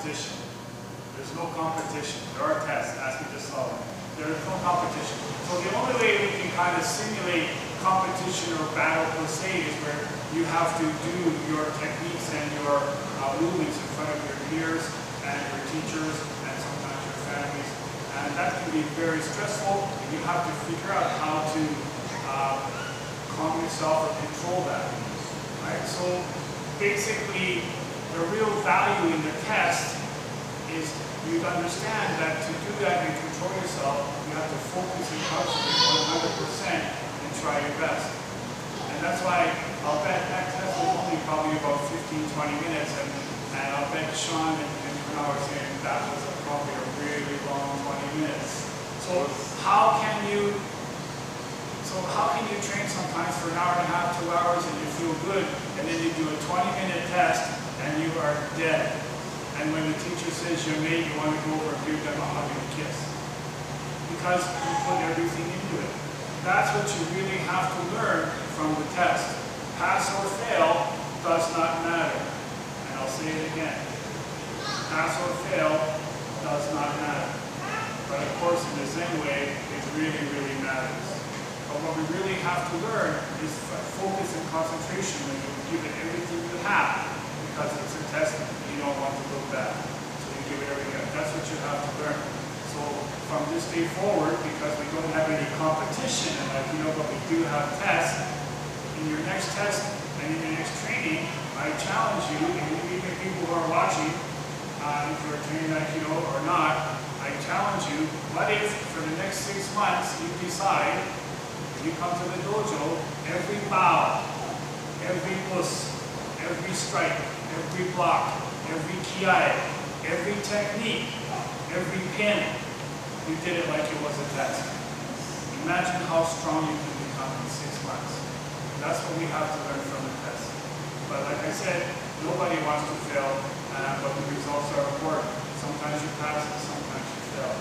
competition. There's no competition. There are tests, as we just saw. There is no competition. So the only way we can kind of simulate competition or battle per se is where you have to do your techniques and your movements in front of your peers and your teachers and sometimes your families. And that can be very stressful, and you have to figure out how to calm yourself or control that. Right? So basically, the real value in the test is you understand that to do that and control yourself, you have to focus and concentrate 100% and try your best. And that's why I'll bet that test was only probably about 15-20 minutes, and I'll bet Sean and Kunal were saying that was probably a really long 20 minutes. So how can you train sometimes for an hour and a half, 2 hours, and you feel good, and then you do a 20-minute test and you are dead? And when the teacher says you're made, you want to go over and give them a hug and a kiss. Because you put everything into it. That's what you really have to learn from the test. Pass or fail does not matter. And I'll say it again. Pass or fail does not matter. But of course, in the Zen way, it really, really matters. But what we really have to learn is focus and concentration when you give it everything you have. Because it's a test and you don't want to look bad. So you give it everything. That's what you have to learn. So from this day forward, because we don't have any competition, and but we do have tests, in your next test and in your next training, I challenge you, and even people who are watching, if you're training Aikido or not, I challenge you, what if for the next 6 months you decide, when you come to the dojo, every bow, every bus, every strike, every block, every kiai, every technique, every pin, you did it like it was a test. Imagine how strong you can become in 6 months. That's what we have to learn from the test. But like I said, nobody wants to fail, but the results are important. Sometimes you pass and sometimes you fail.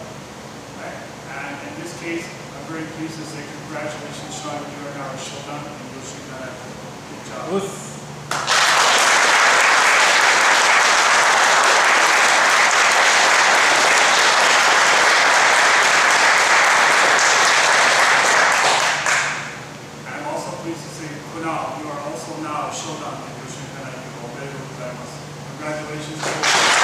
Right? And in this case, I'm very pleased to say congratulations, Sean. You are now a Shodan and Yoshinkan Aikido. Good job. Oof. Kunal, you are also now a Shodan in Yoshinkan Aikido. Congratulations.